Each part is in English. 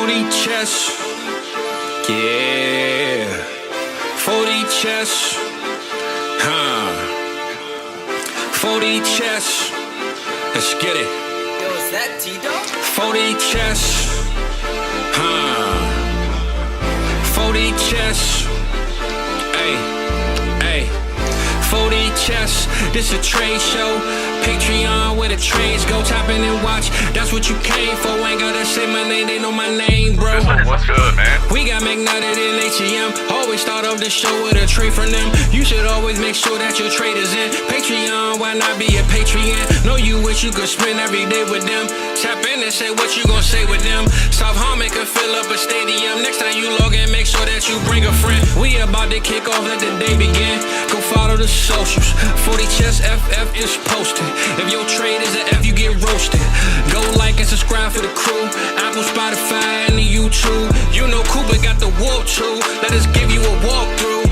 40 chess. Yeah. 40 chess. 40 chess. Let's get it. Yo, is that T-Dog? 40 chess. 40 chess. Hey. 40 chess. This a trade show. Patreon where the trades go. Tap in and watch. That's what you came for. Ain't gotta say my name. They know my name, bro. What's good, man? We got McNutted in ATM. Always start off the show with a trade from them. You should always make sure that your trade is in. Patreon, why not be a Patreon? Know you wish you could spend every day with them. Tap in and say what you gon' say with them. South Harmon can fill up a stadium. Next time you log in, make sure that you bring a friend. We about to kick off, let the day begin. Go follow the socials. 40 Chess FF is posted. If your trade is an F, you get roasted. Go like and subscribe for the crew. Apple, Spotify, and the YouTube. You know Cooper got the warp too. Let us give you a walkthrough.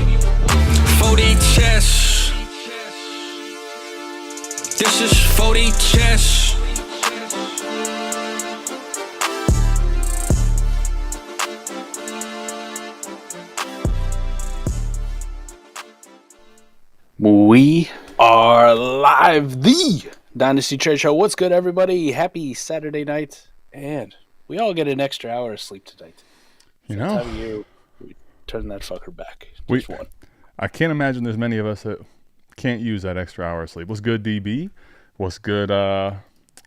40 Chess. This is 40 Chess. We are live, the Dynasty Trade Show. What's good, everybody? Happy Saturday night, and we all get an extra hour of sleep tonight. You know, time of year, we turn that fucker back. Just one. I can't imagine there's many of us that can't use that extra hour of sleep. What's good, DB? What's good?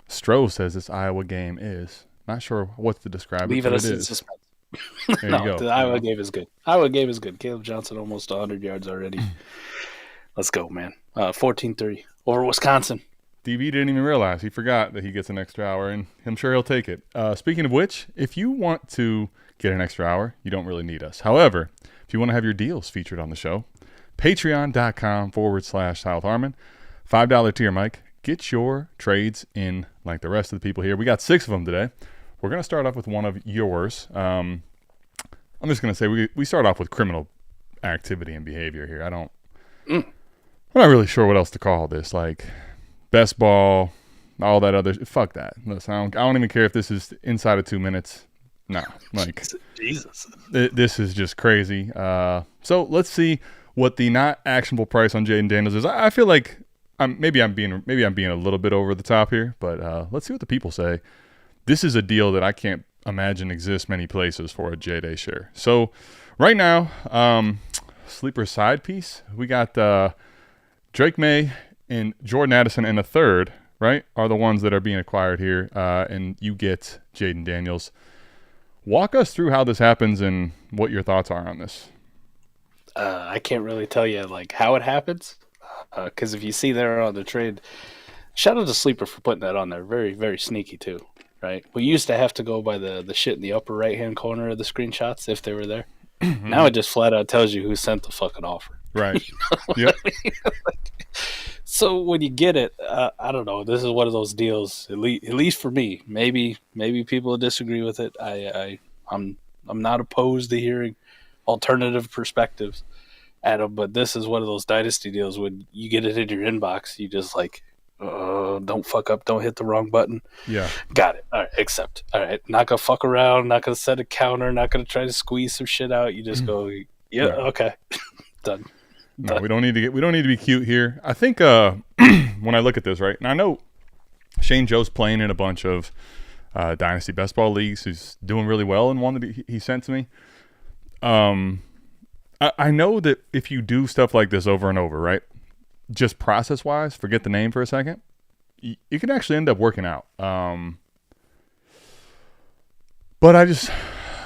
Stro says this Iowa game is. Not sure what to describe Leave it, us but it in is. suspense. There No, you go. the Iowa game is good. Iowa game is good. Caleb Johnson almost 100 yards already. Let's go, man. 14-3 over Wisconsin. DB didn't even realize. He forgot that he gets an extra hour, and I'm sure he'll take it. Speaking of which, if you want to get an extra hour, you don't really need us. However, if you want to have your deals featured on the show, patreon.com/South Harmon. $5 tier, Mike. Get your trades in like the rest of the people here. We got 6 of them today. We're going to start off with one of yours. I'm just going to say we start off with criminal activity and behavior here. I'm not really sure what else to call this. Like best ball, all that other. Fuck that. Listen, I don't even care if this is inside of 2 minutes. No, like Jesus. This is just crazy. So let's see what the not actionable price on Jaden Daniels is. I feel like maybe I'm being a little bit over the top here, but let's see what the people say. This is a deal that I can't imagine exists many places for a J-Day share. So right now, sleeper side piece, we got Drake May and Jordan Addison in a third, right, are the ones that are being acquired here, and you get Jaden Daniels. Walk us through how this happens and what your thoughts are on this. I can't really tell you like how it happens, because if you see there on the trade, shout out to Sleeper for putting that on there. Very, very sneaky too, right? We used to have to go by the shit in the upper right-hand corner of the screenshots if they were there. Now it just flat out tells you who sent the fucking offer. Right. You know what I mean? So when you get it, I don't know. This is one of those deals. At least for me. Maybe people disagree with it. I'm not opposed to hearing alternative perspectives at them, but this is one of those dynasty deals when you get it in your inbox, you just like, don't fuck up, don't hit the wrong button. Yeah. Got it. All right, accept. All right, not gonna fuck around, not gonna set a counter, not gonna try to squeeze some shit out. You just go, yeah, right. Okay, done. No, we don't need to be cute here. I think when I look at this, right, and I know Shane Joe's playing in a bunch of Dynasty Best Ball leagues. He's doing really well in one that he sent to me. I know that if you do stuff like this over and over, right, just process-wise, forget the name for a second, you can actually end up working out. But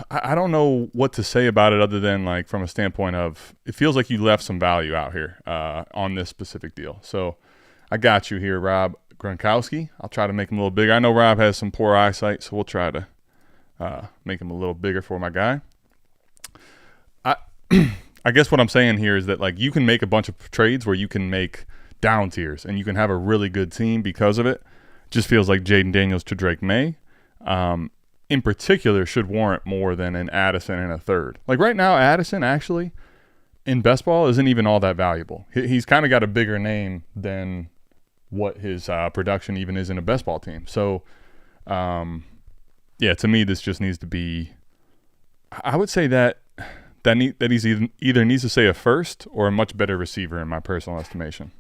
I don't know what to say about it other than like from a standpoint of it feels like you left some value out here on this specific deal. So I got you here, Rob Gronkowski. I'll try to make him a little bigger. I know Rob has some poor eyesight, so we'll try to make him a little bigger for my guy. I guess what I'm saying here is that like you can make a bunch of trades where you can make down tiers and you can have a really good team because of it. Just feels like Jaden Daniels to Drake May. In particular, should warrant more than an Addison and a third. Like right now, Addison actually in best ball isn't even all that valuable. He's kind of got a bigger name than what his production even is in a best ball team. So, yeah, to me, this just needs to be I would say that he's either needs to say a first or a much better receiver in my personal estimation.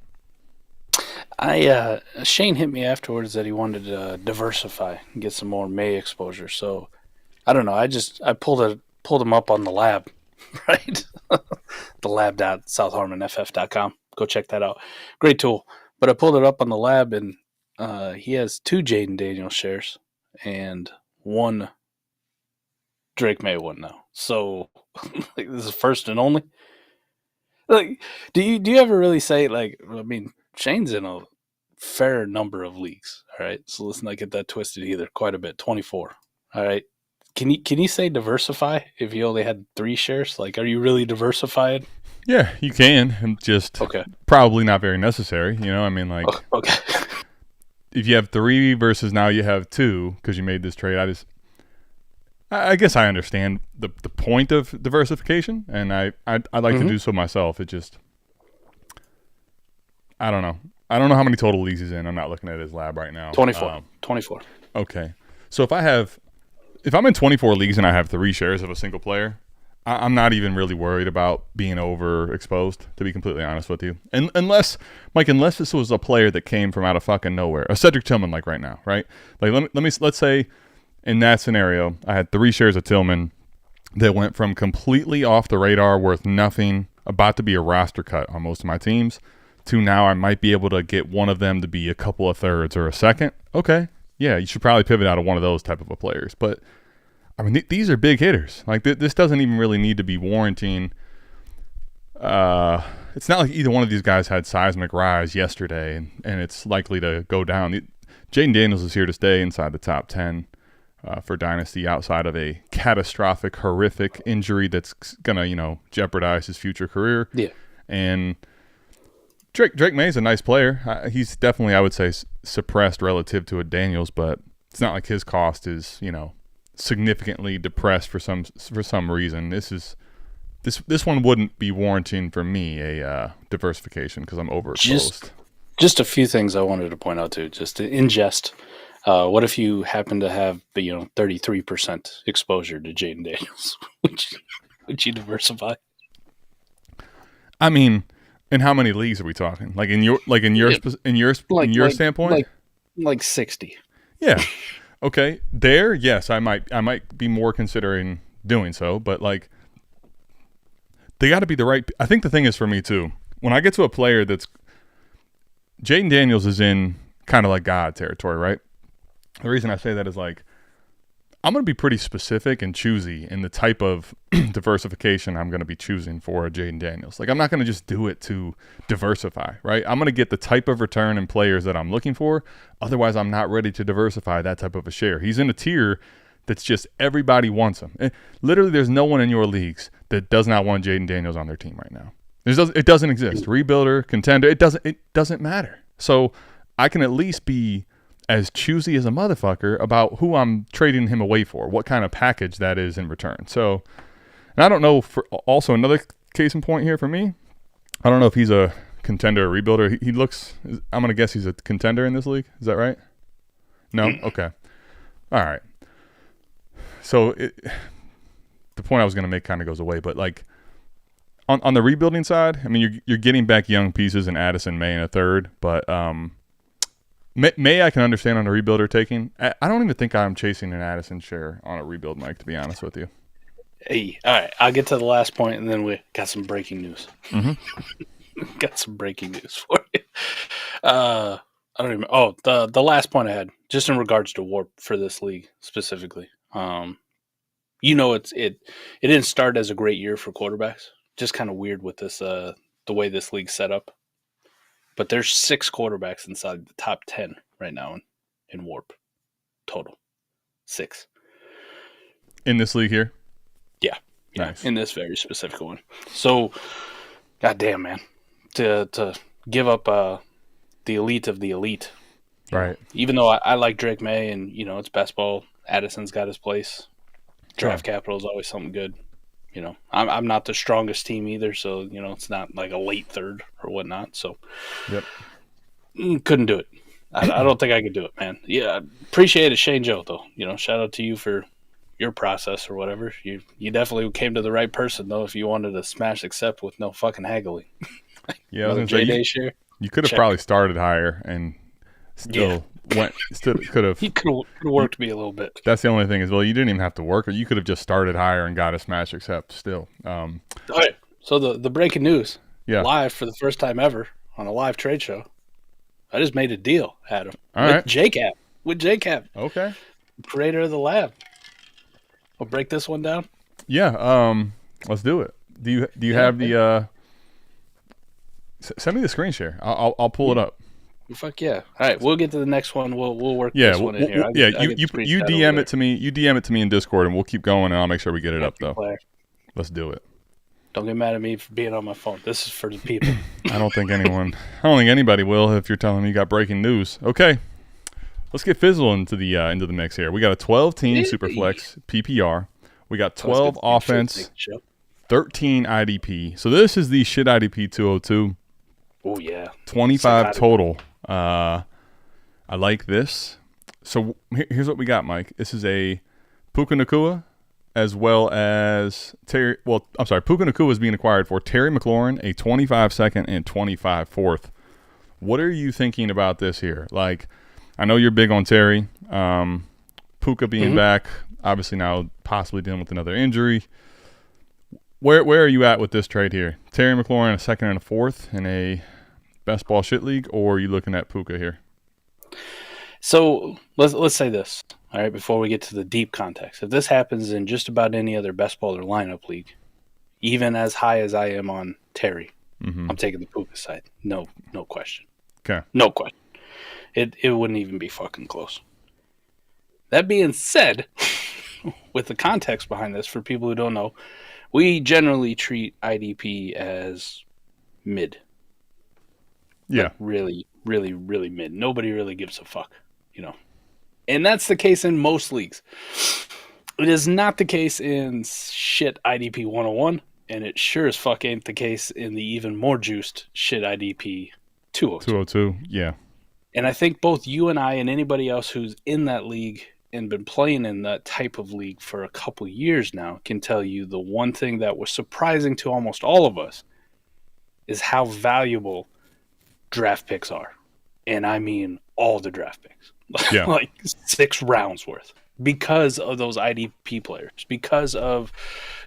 Shane hit me afterwards that he wanted to diversify and get some more May exposure. So I don't know. I pulled him up on the lab, right? The lab.southharmonff.com. Go check that out. Great tool. But I pulled it up on the lab, and he has 2 Jaden Daniels shares and 1 Drake May one now. So like, this is first and only. Like, do you ever really say, like, I mean, Shane's in a fair number of leagues, all right? So let's not get that twisted either. Quite a bit, 24. All right. Can you say diversify if you only had 3 shares? Like, are you really diversified? Yeah, you can. And just probably not very necessary. You know, I mean, like, okay. If you have 3 versus now you have 2 because you made this trade, I guess I understand the point of diversification, and I like to do so myself. It just, I don't know. I don't know how many total leagues he's in. I'm not looking at his lab right now. 24. 24. Okay. So if I'm in 24 leagues and I have 3 shares of a single player, I'm not even really worried about being overexposed, to be completely honest with you. And unless this was a player that came from out of fucking nowhere, a Cedric Tillman like right now, right? Like let's say in that scenario, I had 3 shares of Tillman that went from completely off the radar, worth nothing, about to be a roster cut on most of my teams, to now I might be able to get one of them to be a couple of thirds or a second. Okay, yeah, you should probably pivot out of one of those type of a players. But I mean, these are big hitters. Like this doesn't even really need to be warranting. It's not like either one of these guys had seismic rise yesterday, and it's likely to go down. Jaden Daniels is here to stay inside the top 10 for Dynasty, outside of a catastrophic, horrific injury that's gonna, jeopardize his future career. Yeah, and Drake May's a nice player. He's definitely, I would say, suppressed relative to a Daniels, but it's not like his cost is, significantly depressed for some reason. This one wouldn't be warranting for me a diversification because I'm overexposed. Just a few things I wanted to point out too, just to ingest. What if you happen to have 33% exposure to Jaden Daniels? Would you diversify? I mean, in how many leagues are we talking? Like in your standpoint? Like 60. Yeah. Okay. There, yes, I might be more considering doing so, but like they got to be the right. I think the thing is for me too, when I get to a player that's Jaden Daniels is in kind of like God territory, right? The reason I say that is like I'm going to be pretty specific and choosy in the type of diversification I'm going to be choosing for Jaden Daniels. Like I'm not going to just do it to diversify, right? I'm going to get the type of return and players that I'm looking for. Otherwise, I'm not ready to diversify that type of a share. He's in a tier that's just everybody wants him. Literally, there's no one in your leagues that does not want Jaden Daniels on their team right now. It doesn't exist. Rebuilder, contender, it doesn't matter. So I can at least be as choosy as a motherfucker about who I'm trading him away for, what kind of package that is in return. So, and I don't know, for also another case in point here for me, I don't know if he's a contender or rebuilder. He looks, I'm going to guess he's a contender in this league. Is that right? No? Okay. All right. So the point I was going to make kind of goes away, but like on the rebuilding side, I mean, you're getting back young pieces in Addison, May, and a third, but May I can understand on a rebuilder taking. I don't even think I'm chasing an Addison share on a rebuild, Mike, to be honest with you. Hey, all right. I'll get to the last point, and then we got some breaking news. Mm-hmm. Got some breaking news for you. I don't even. Oh, the last point I had, just in regards to Warp for this league specifically. It didn't start as a great year for quarterbacks. Just kind of weird with this the way this league's set up. But there's 6 quarterbacks inside the top 10 right now in Warp. Total. 6. In this league here? Yeah. Nice. In this very specific one. So, goddamn, man. To give up the elite of the elite. Right. Even though I like Drake May and, it's best ball, Addison's got his place. Draft capital is always something good. I'm not the strongest team either, so it's not like a late third or whatnot. So, yep, couldn't do it. I don't think I could do it, man. Yeah, appreciate it, Shane Joe. Though shout out to you for your process or whatever. You definitely came to the right person though. If you wanted to smash accept with no fucking haggling. Yeah, I was gonna say share. You could have Check. probably started higher and still could have. He could have worked me a little bit. That's the only thing is, well, you didn't even have to work, or you could have just started higher and got a smash accept still. All right. So the breaking news, Yeah. live for the first time ever on a live trade show. I just made a deal, Adam. All with right. JCap. With JCap, Okay. creator of the lab. We'll break this one down. Yeah. Let's do it. Do you have the? Send me the screen share. I'll pull it up. Fuck yeah! All right, we'll get to the next one. We'll work Yeah. this one in here. You DM it to me. You DM it to me in Discord, and we'll keep going, and I'll make sure we get it up though. Let's do it. Don't get mad at me for being on my phone. This is for the people. I don't think anybody will if you're telling me you got breaking news. Okay. Let's get Fizzle into the mix here. We got a 12-team Superflex PPR. We got 12 offense, 13 IDP. So this is the shit IDP 202. Oh yeah, 25 total. I like this. So here's what we got, Mike. This is a Puka Nacua, as well as Terry. Well, I'm sorry. Puka Nacua is being acquired for Terry McLaurin, a 25 second and 25 fourth. What are you thinking about this here? Like, I know you're big on Terry. Puka being back, obviously now possibly dealing with another injury. Where are you at with this trade here? Terry McLaurin, a second and a fourth in a best ball shit league, or are you looking at Puka here? So let's say this, all right, before we get to the deep context. If this happens in just about any other best baller lineup league, even as high as I am on Terry, I'm taking the Puka side. No question. Okay. No question. It wouldn't even be fucking close. That being said, with the context behind this, for people who don't know, we generally treat IDP as mid. Yeah. Like really, really, really mid. Nobody really gives a fuck, you know. And that's the case in most leagues. It is not the case in shit IDP 101, and it sure as fuck ain't the case in the even more juiced shit IDP 202. 202, yeah. And I think both you and I and anybody else who's in that league and been playing in that type of league for a couple years now can tell you the one thing that was surprising to almost all of us is how valuable draft picks are. And I mean all the draft picks. Yeah. Like 6 rounds worth. Because of those IDP players. Because of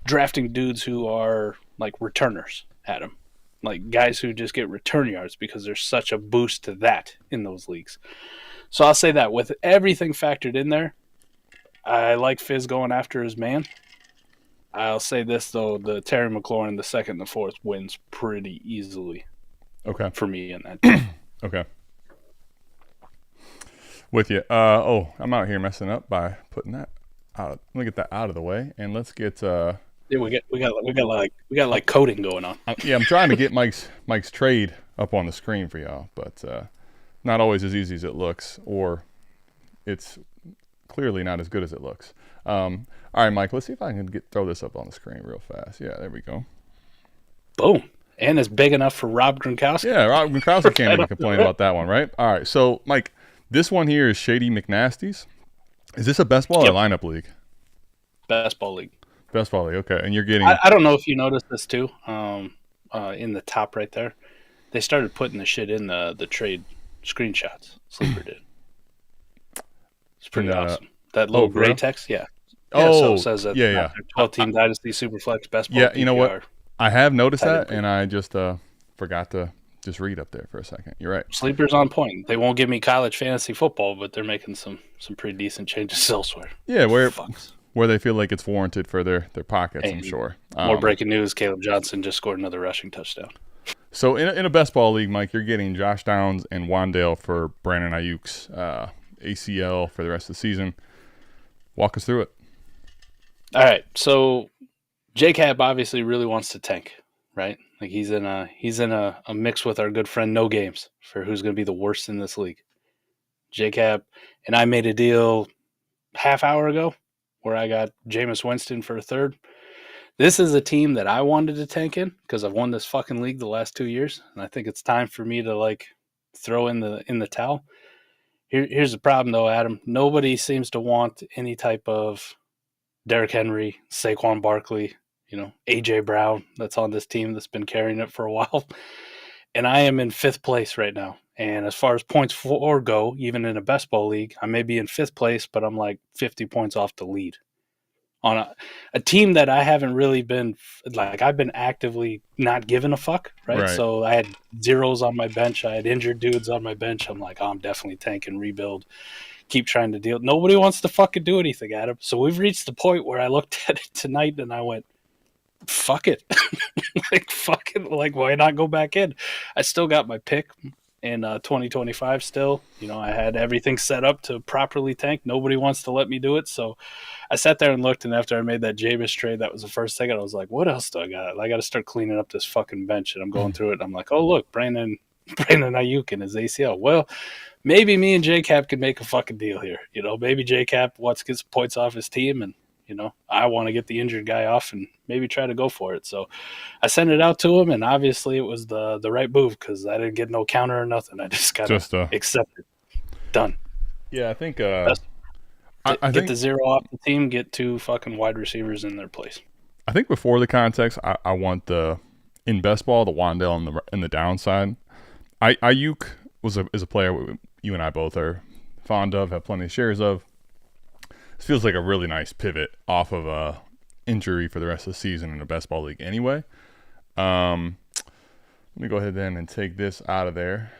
drafting dudes who are like returners, Adam. Like guys who just get return yards because there's such a boost to that in those leagues. So I'll say that with everything factored in there, I like Fizz going after his man. I'll say this though, the Terry McLaurin, the second and the fourth wins pretty easily. Okay. For me in that team. Okay. With you. I'm out here messing up by putting that out. Let me get that out of the way, and let's get. Yeah, we got like coding going on. I'm trying to get Mike's trade up on the screen for y'all, but not always as easy as it looks, or it's clearly not as good as it looks. All right, Mike, let's see if I can throw this up on the screen real fast. Yeah, there we go. Boom. And it's big enough for Rob Gronkowski. Yeah, Rob Gronkowski can't even complain about that one, right? All right, so Mike, this one here is Shady McNasty's. Is this a best ball or lineup league? Best ball league. Best ball league, okay. And you're getting... I don't know if you noticed this too, in the top right there. They started putting the shit in the trade screenshots. Sleeper did. It's pretty awesome. That little gray real? text, yeah. So it says that. Yeah. 12-team Dynasty Superflex best ball. Yeah, you know what? PPR. I have noticed that, and I just forgot to just read up there for a second. You're right. Sleeper's on point. They won't give me college fantasy football, but they're making some pretty decent changes elsewhere. Yeah, where they feel like it's warranted for their pockets, I'm sure. More breaking news, Caleb Johnson just scored another rushing touchdown. So in a best ball league, Mike, you're getting Josh Downs and Wandale for Brandon Aiyuk's ACL for the rest of the season. Walk us through it. All right, so JCap obviously really wants to tank, right? Like he's in a mix with our good friend No Games for who's going to be the worst in this league. JCap and I made a deal half hour ago where I got Jameis Winston for a third. This is a team that I wanted to tank in because I've won this fucking league the last 2 years, and I think it's time for me to like throw in the towel. Here's the problem though, Adam. Nobody seems to want any type of Derrick Henry, Saquon Barkley, AJ Brown that's on this team that's been carrying it for a while. And I am in 5th place right now. And as far as points for go, even in a best ball league, I may be in 5th place, but I'm like 50 points off the lead on a team that I haven't really been like, I've been actively not giving a fuck, right? So I had zeros on my bench. I had injured dudes on my bench. I'm like, I'm definitely tanking, rebuild, keep trying to deal. Nobody wants to fucking do anything, Adam. So we've reached the point where I looked at it tonight and I went, fuck it. Fuck it. Like, why not go back in? I still got my pick in 2025 still. I had everything set up to properly tank. Nobody wants to let me do it. So I sat there and looked, and after I made that Jameis trade, that was the first thing. I was like, what else do I got? I got to start cleaning up this fucking bench. And I'm going through it, and I'm like, oh, look, Brandon Aiyuk and his ACL. Well, maybe me and J-Cap can make a fucking deal here. Maybe J-Cap wants to get some points off his team, and I want to get the injured guy off and maybe try to go for it. So I sent it out to him, and obviously it was the right move because I didn't get no counter or nothing. I just got to accept it. Done. Yeah, I think I get the zero off the team, get 2 fucking wide receivers in their place. I think before the context, I want in best ball, the Wandale and the downside. Aiyuk is a player you and I both are fond of, have plenty of shares of. This feels like a really nice pivot off of a injury for the rest of the season in a best ball league anyway. Let me go ahead then and take this out of there.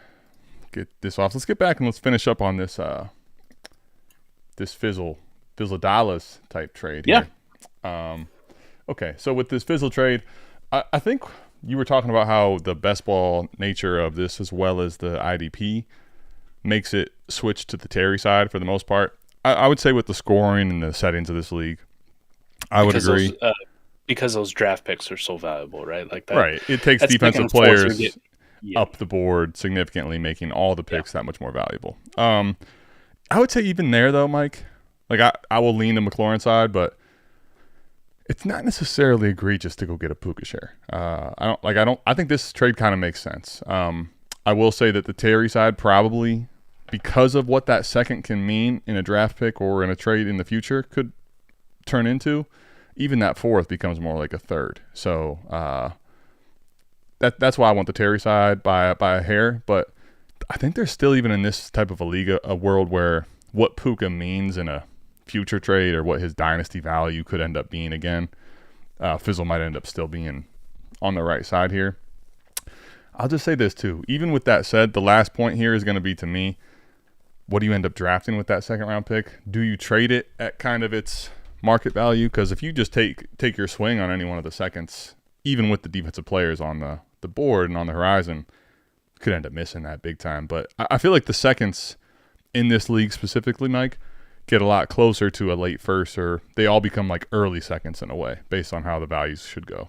Get this off. Let's get back and let's finish up on this this Fizzle-Dallas type trade here. Okay, so with this Fizzle trade, I think you were talking about how the best ball nature of this as well as the IDP makes it switch to the Terry side for the most part. I would say with the scoring and the settings of this league, I would agree. Because those draft picks are so valuable, right? Like that. Right. It takes defensive players up the board significantly, making all the picks that much more valuable. I would say even there, though, Mike, like I will lean the McLaurin side, but it's not necessarily egregious to go get a Puka share. I think this trade kind of makes sense. I will say that the Terry side probably, because of what that second can mean in a draft pick or in a trade in the future, could turn into, even that 4th becomes more like a 3rd. So that's why I want the Terry side by a hair. But I think there's still, even in this type of a league, a world where what Puka means in a future trade or what his dynasty value could end up being again, Fizzle might end up still being on the right side here. I'll just say this too. Even with that said, the last point here is going to be, to me, what do you end up drafting with that 2nd round pick? Do you trade it at kind of its market value? Because if you just take your swing on any one of the seconds, even with the defensive players on the board and on the horizon, could end up missing that big time. But I feel like the seconds in this league specifically, Mike, get a lot closer to a late first, or they all become like early seconds in a way based on how the values should go.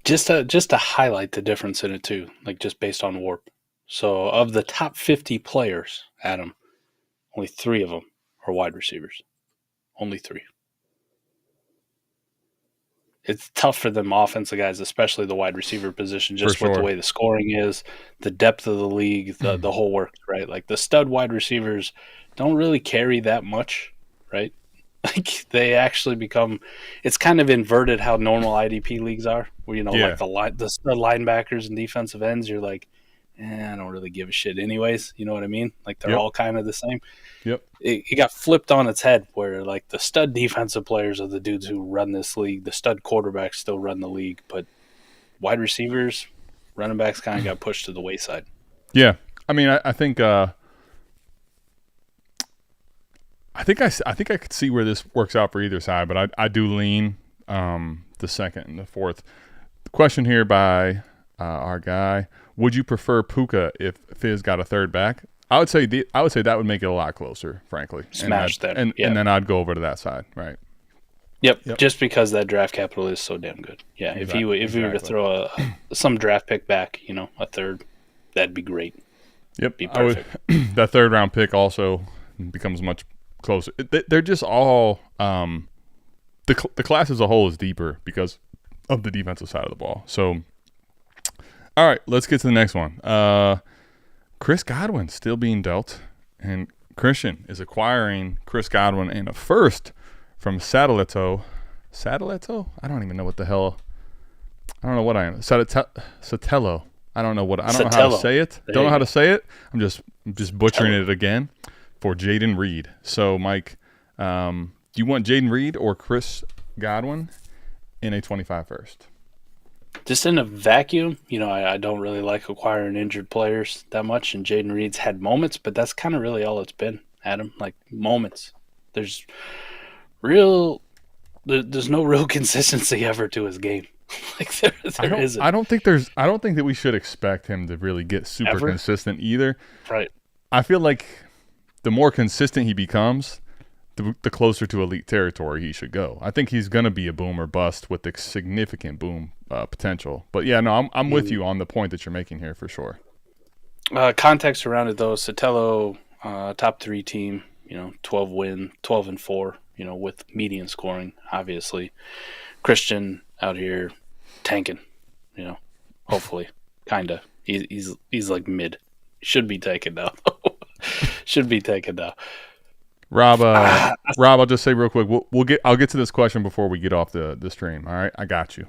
Just to highlight the difference in it too, like just based on WARP. So of the top 50 players, Adam, only 3 of them are wide receivers. Only 3. It's tough for them offensive guys, especially the wide receiver position, just with the way the scoring is, the depth of the league, the whole works, right? Like the stud wide receivers don't really carry that much, right? Like they actually become, it's kind of inverted how normal IDP leagues are, where like the stud linebackers and defensive ends, you're like, I don't really give a shit anyways. You know what I mean? Like they're all kind of the same. Yep. It got flipped on its head where like the stud defensive players are the dudes who run this league. The stud quarterbacks still run the league, but wide receivers, running backs kind of got pushed to the wayside. Yeah. I mean, I think I could see where this works out for either side, but I do lean the 2nd and the 4th. The question here by our guy: would you prefer Puka if Fizz got a 3rd back? I would say that would make it a lot closer, frankly. Smash that, and then I'd go over to that side, right? Yep. Just because that draft capital is so damn good. Yeah, exactly. if you were to throw some draft pick back, a 3rd, that'd be great. Yep, be perfect. That 3rd round pick also becomes much closer. They're just all the class as a whole is deeper because of the defensive side of the ball. So, all right, let's get to the next one. Chris Godwin still being dealt, and Christian is acquiring Chris Godwin and a 1st from Satellito. Satellito? I don't even know what the hell. I don't know what I am. Satello. I don't know how to say it. Don't know how to say it. I'm just butchering it again for Jaden Reed. So, Mike, do you want Jaden Reed or Chris Godwin in a 25 first? Just in a vacuum, I don't really like acquiring injured players that much, and Jaden Reed's had moments, but that's kind of really all it's been, Adam. Like, moments. There's no real consistency ever to his game. Like there isn't. I don't think that we should expect him to really get super consistent either. Right. I feel like the more consistent he becomes, the closer to elite territory he should go. I think he's going to be a boom or bust with the significant boom potential. But yeah, no, I'm with you on the point that you're making here for sure. Context around it though, Sotelo, top 3 team, 12-4, with median scoring, obviously. Christian out here tanking, hopefully, kinda. He's like mid. Should be taken now. Rob, I'll just say real quick. I'll get to this question before we get off the stream. All right, I got you.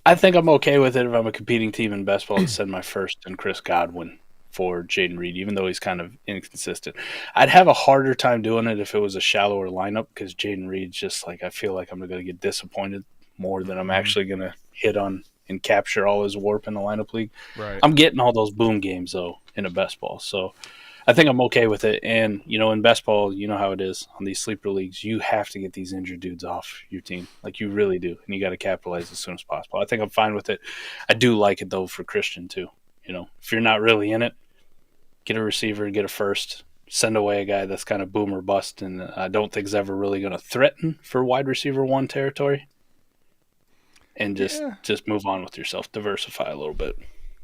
I think I'm okay with it if I'm a competing team in best ball to send my first and Chris Godwin for Jaden Reed, even though he's kind of inconsistent. I'd have a harder time doing it if it was a shallower lineup because Jaden Reed's just like I feel like I'm going to get disappointed more than I'm actually going to hit on and capture all his warp in the lineup league. Right. I'm getting all those boom games though in a best ball, so I think I'm okay with it. And in best ball, you know how it is on these sleeper leagues. You have to get these injured dudes off your team, like you really do, and you got to capitalize as soon as possible. I think I'm fine with it. I do like it though for Christian too. If you're not really in it, get a receiver, get a first, send away a guy that's kind of boom or bust, and I don't think is ever really going to threaten for wide receiver 1 territory. And just move on with yourself, diversify a little bit.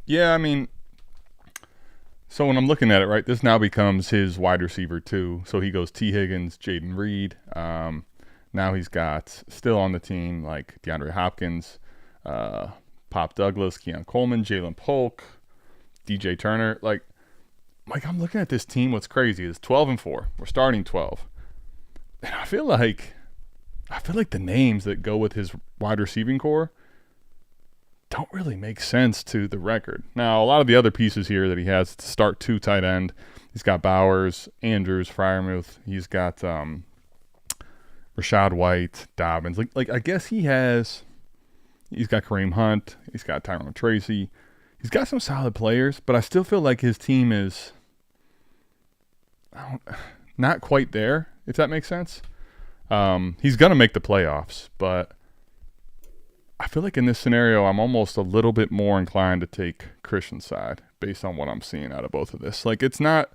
Yeah, I mean, so when I'm looking at it, right, this now becomes his wide receiver 2. So he goes T. Higgins, Jaden Reed. Now he's got still on the team like DeAndre Hopkins, Pop Douglas, Keon Coleman, Jalen Polk, DJ Turner. Like, Mike, I'm looking at this team. What's crazy is 12-4. We're starting 12, and I feel like the names that go with his wide receiving core don't really make sense to the record. Now, a lot of the other pieces here that he has to start 2 tight end. He's got Bowers, Andrews, Freiermuth. He's got Rashad White, Dobbins. Like I guess he's got Kareem Hunt. He's got Tyrone Tracy. He's got some solid players, but I still feel like his team is not quite there, if that makes sense. He's going to make the playoffs, but I feel like in this scenario, I'm almost a little bit more inclined to take Christian's side based on what I'm seeing out of both of this. Like, it's not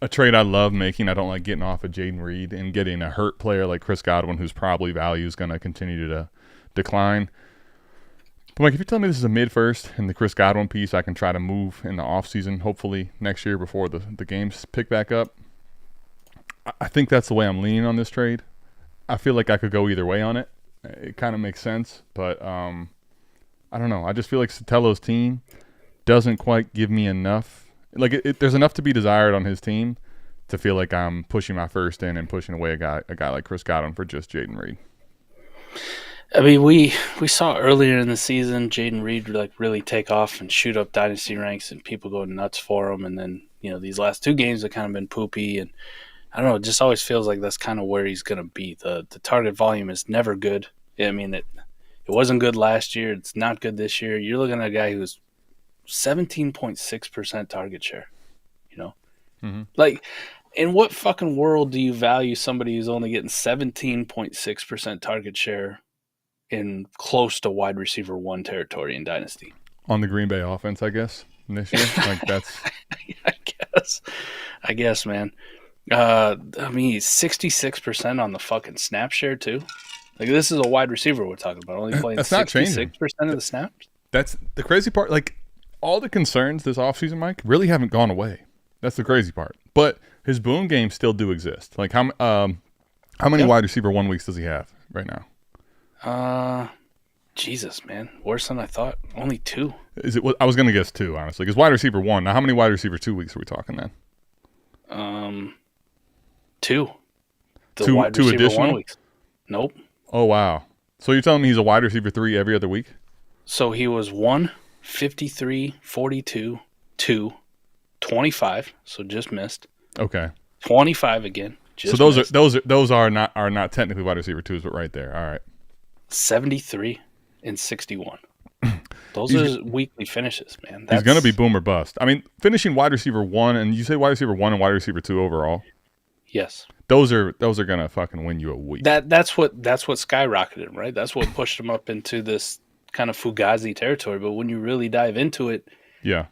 a trade I love making. I don't like getting off of Jaden Reed and getting a hurt player like Chris Godwin, whose probably value is going to continue to decline. But, Mike, if you tell me this is a mid-first and the Chris Godwin piece I can try to move in the offseason, hopefully next year before the games pick back up, I think that's the way I'm leaning on this trade. I feel like I could go either way on it. It kind of makes sense, but I don't know. I just feel like Sotelo's team doesn't quite give me enough. Like there's enough to be desired on his team to feel like I'm pushing my first in and pushing away a guy like Chris Godwin for just Jaden Reed. I mean, we saw earlier in the season Jaden Reed like really take off and shoot up dynasty ranks, and people go nuts for him. And then these last 2 games have kind of been poopy, and I don't know. It just always feels like that's kind of where he's going to be. The target volume is never good. I mean, it wasn't good last year. It's not good this year. You're looking at a guy who's 17.6% target share. Like, in what fucking world do you value somebody who's only getting 17.6% target share in close to wide receiver 1 territory in Dynasty? On the Green Bay offense, I guess, this year. Like that's. I guess, man. I mean, he's 66% on the fucking snap share too. Like, this is a wide receiver we're talking about, only playing 66% of the snaps. That's the crazy part. Like, all the concerns this offseason, Mike, really haven't gone away. That's the crazy part. But his boom games still do exist. Like, how many wide receiver 1 weeks does he have right now? Jesus, man, worse than I thought. Only 2. Is it? I was going to guess 2, honestly. Because wide receiver 1. Now, how many wide receiver 2 weeks are we talking then? 2. Two additional? 1 weeks. Nope. Oh, wow. So you're telling me he's a wide receiver 3 every other week? So he was 1, 53, 42, 2, 25. So just missed. Okay. 25 again. Just So missed. those are not technically wide receiver 2s, but right there. All right. 73 and 61. Those are weekly finishes, man. He's going to be boom or bust. I mean, finishing wide receiver 1, and you say wide receiver 1 and wide receiver 2 overall. Yes. Those are going to fucking win you a week. That's what skyrocketed him, right? That's what pushed him up into this kind of Fugazi territory. But when you really dive into it, yeah.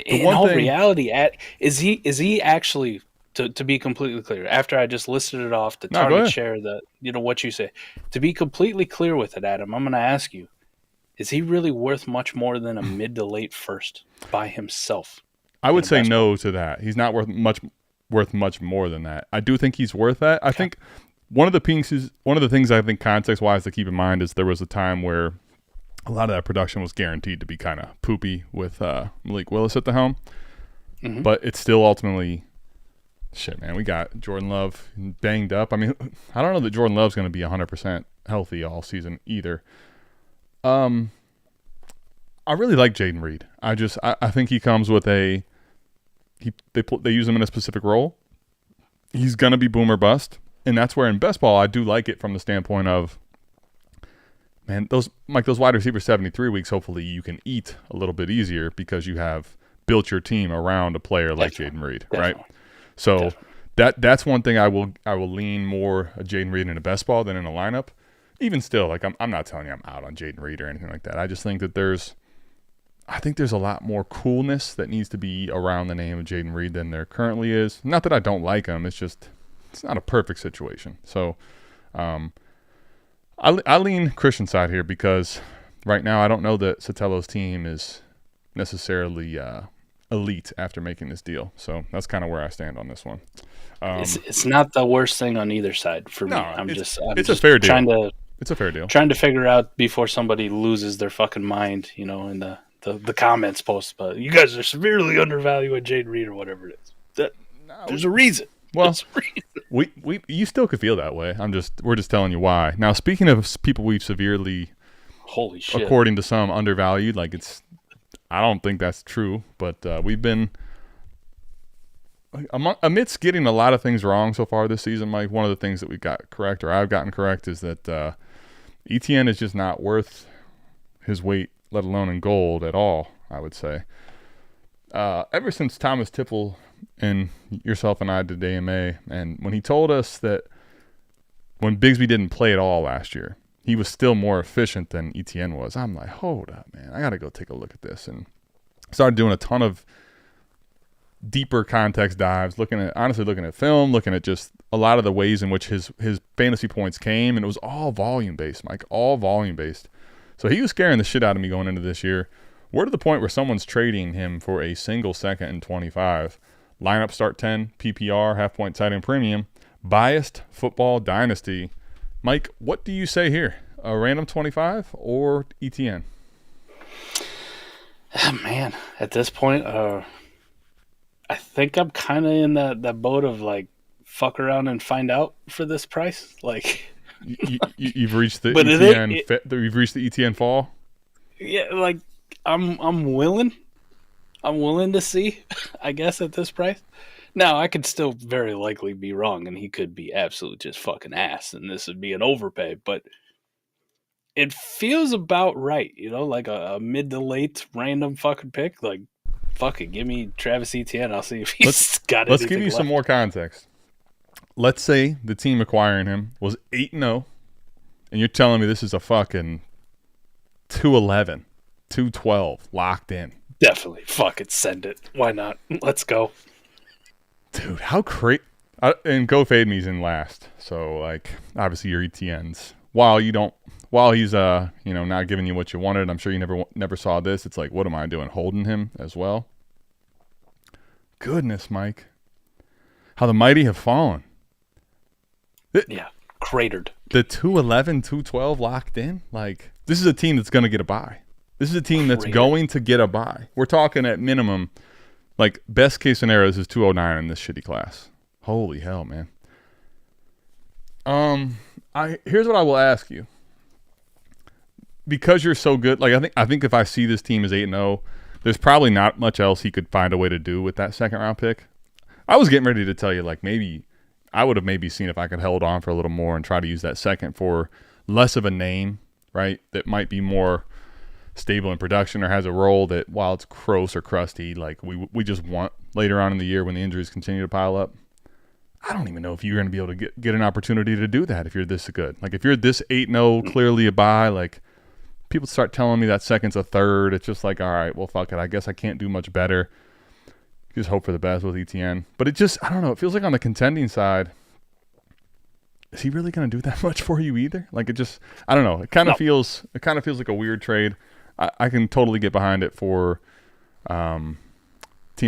In all reality, is he actually, to be completely clear, after I just listed it off, the target share, what you say, to be completely clear with it, Adam, I'm going to ask you, is he really worth much more than a mid to late first by himself? I would say no to that. He's not worth much more than that. I do think he's worth that. I think one of the things I think context wise to keep in mind is there was a time where a lot of that production was guaranteed to be kind of poopy with Malik Willis at the helm. Mm-hmm. But it's still ultimately shit, man. We got Jordan Love banged up. I mean, I don't know that Jordan Love's going to be 100% healthy all season either. I really like Jaden Reed. I think he comes with they use him in a specific role. He's going to be boom or bust. And that's where in best ball, I do like it from the standpoint of, man, those wide receiver 73 weeks, hopefully you can eat a little bit easier because you have built your team around a player like Jaden Reed, right? So that's one thing I will lean more a Jaden Reed in a best ball than in a lineup. Even still, like I'm not telling you I'm out on Jaden Reed or anything like that. I just think that there's a lot more coolness that needs to be around the name of Jaden Reed than there currently is. Not that I don't like him. It's not a perfect situation. So I lean Christian side here because right now I don't know that Sotell's team is necessarily elite after making this deal. So that's kind of where I stand on this one. It's not the worst thing on either side for me. It's a fair deal. It's a fair deal. Trying to figure out before somebody loses their fucking mind, in the comments post, but you guys are severely undervaluing Jaden Reed or whatever it is. There's a reason. Well, you still could feel that way. We're just telling you why. Now, speaking of people we've severely, holy shit, according to some, undervalued, I don't think that's true, but we've been amidst getting a lot of things wrong so far this season. Mike, one of the things that we got correct, or I've gotten correct, is that ETN is just not worth his weight, let alone in gold at all, I would say. Ever since Thomas Tipple and yourself and I did AMA, and when he told us that when Bigsby didn't play at all last year, he was still more efficient than ETN was, I'm like, hold up, man. I got to go take a look at this. And started doing a ton of deeper context dives, looking at film, looking at just a lot of the ways in which his fantasy points came, and it was all volume-based, Mike, all volume-based. So he was scaring the shit out of me going into this year. We're to the point where someone's trading him for a single second and 25. Lineup start 10, PPR, half-point tight end premium, biased football dynasty. Mike, what do you say here? A random 25 or ETN? Man, at this point, I think I'm kind of in that boat of fuck around and find out for this price. You've reached the ETN. You've reached the ETN fall. Yeah, I'm willing. I'm willing to see, I guess, at this price. Now, I could still very likely be wrong, and he could be absolute just fucking ass, and this would be an overpay. But it feels about right, like a mid to late random fucking pick. Fuck it, give me Travis Etienne. I'll see if he's got it. Let's give you some more context. Let's say the team acquiring him was 8-0, and you're telling me this is a fucking 211, 212 locked in. Definitely. Fuck it. Send it. Why not? Let's go. Dude, how crazy. And Go Fade Me's in last. So, obviously your ETNs. While he's, not giving you what you wanted, I'm sure you never saw this. It's what am I doing? Holding him as well? Goodness, Mike. How the mighty have fallen. Yeah. Cratered. The 211, 212 locked in? This is a team that's going to get a bye. This is a team that's going to get a bye. We're talking at minimum, best case scenario, this is 209 in this shitty class. Holy hell, man. Here's what I will ask you. Because you're so good, like I think if I see this team as 8-0, there's probably not much else he could find a way to do with that second round pick. I was getting ready to tell you, like, maybe I would have maybe seen if I could hold on for a little more and try to use that second for less of a name, right? That might be more stable in production or has a role that, while it's gross or crusty, like we just want later on in the year when the injuries continue to pile up. I don't even know if you're going to be able to get an opportunity to do that if you're this good. Like, if you're this 8-0, clearly a bye, like, people start telling me that second's a third. It's just like, all right, well, fuck it. I guess I can't do much better. Just hope for the best with ETN. But it just, I don't know. It feels like on the contending side, is he really going to do that much for you either? Like, it just, I don't know. It kind of feels like a weird trade. I can totally get behind it for team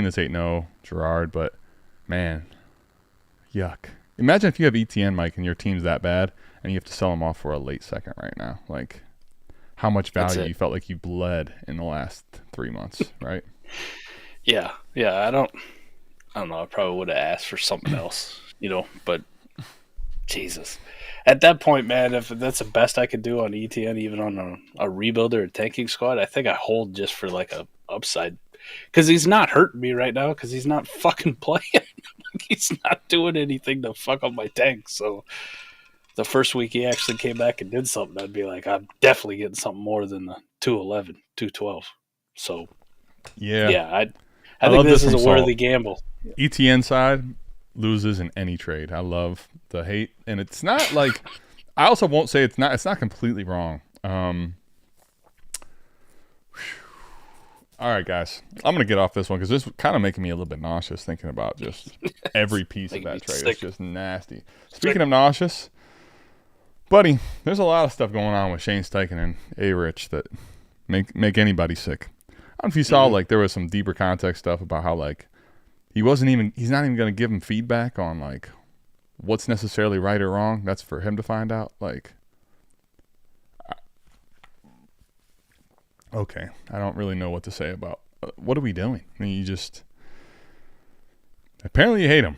that's 8-0, Gerard. But, man, yuck. Imagine if you have ETN, Mike, and your team's that bad, and you have to sell him off for a late second right now. Like, how much value you felt like you bled in the last 3 months, right? Yeah. I don't know. I probably would have asked for something else, but Jesus. At that point, man, if that's the best I could do on ETN, even on a rebuild or a tanking squad, I think I hold just for like a upside. Because he's not hurting me right now because he's not fucking playing. He's not doing anything to fuck up my tank. So the first week he actually came back and did something, I'd be like, I'm definitely getting something more than the 211, 212. So, I think this is a worthy gamble. ETN side loses in any trade. I love the hate, and it's not like I also won't say it's not completely wrong. All right, guys, I'm gonna get off this one because this is kind of making me a little bit nauseous thinking about just every piece of that trade. Sick. It's just nasty. Speaking of nauseous, buddy, there's a lot of stuff going on with Shane Steichen and A-Rich that make anybody sick. I don't know if you saw, like, there was some deeper context stuff about how, like, he's not even going to give him feedback on, like, what's necessarily right or wrong. That's for him to find out. Like, okay, I don't really know what to say about what are we doing? I mean, apparently you hate him.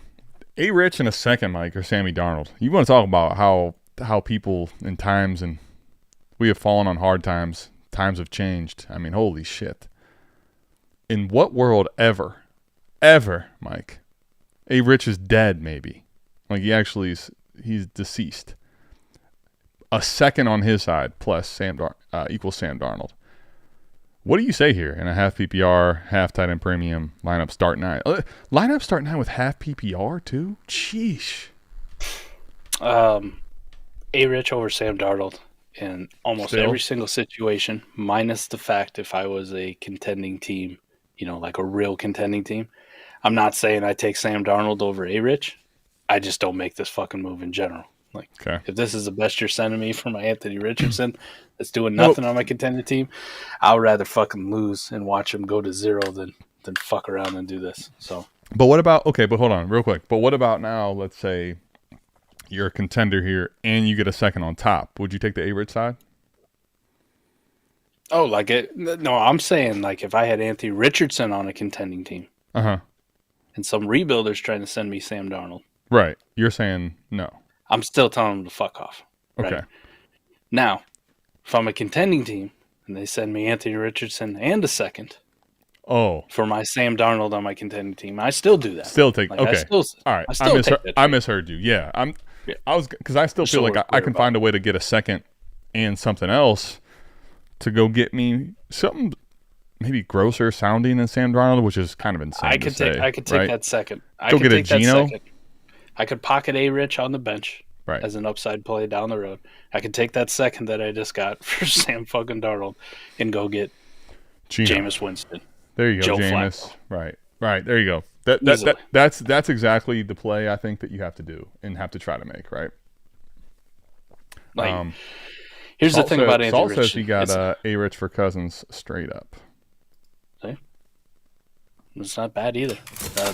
A-Rich in a second, Mike, or Sammy Darnold. You want to talk about how people in times, and we have fallen on hard times have changed. I mean, holy shit. In what world ever, Mike, A-Rich is dead, maybe. Like, he's deceased. A second on his side plus equals Sam Darnold. What do you say here in a half PPR, half tight end premium lineup start 9? Lineup start 9 with half PPR too? Sheesh. A-Rich over Sam Darnold in almost every single situation, minus the fact if I was a contending team, like a real contending team. I'm not saying I take Sam Darnold over A-Rich. I just don't make this fucking move in general. Like, if this is the best you're sending me for my Anthony Richardson that's doing nothing on my contending team, I would rather fucking lose and watch him go to 0 than fuck around and do this. So, but what about, but hold on real quick. But what about now, let's say you're a contender here and you get a second on top. Would you take the A-Rich side? Oh, no, I'm saying, like, if I had Anthony Richardson on a contending team. And some rebuilders trying to send me Sam Darnold. Right. You're saying no. I'm still telling them to fuck off. Right? Okay. Now, if I'm a contending team and they send me Anthony Richardson and a second for my Sam Darnold on my contending team, I still do that. Still take all right. I misheard you. Yeah. I was because I still feel like I can find a way to get a second and something else to go get me something maybe grosser sounding than Sam Darnold, which is kind of insane. I could take that second. Go get a Geno. I could pocket A-Rich on the bench as an upside play down the road. I could take that second that I just got for Sam fucking Darnold and go get Jameis Winston. There you go, Jameis. Right. There you go. That's exactly the play I think that you have to do and have to try to make, right? Like, here's the thing about Anthony Richardson. Says he got A-Rich for Cousins straight up. See? It's not bad either.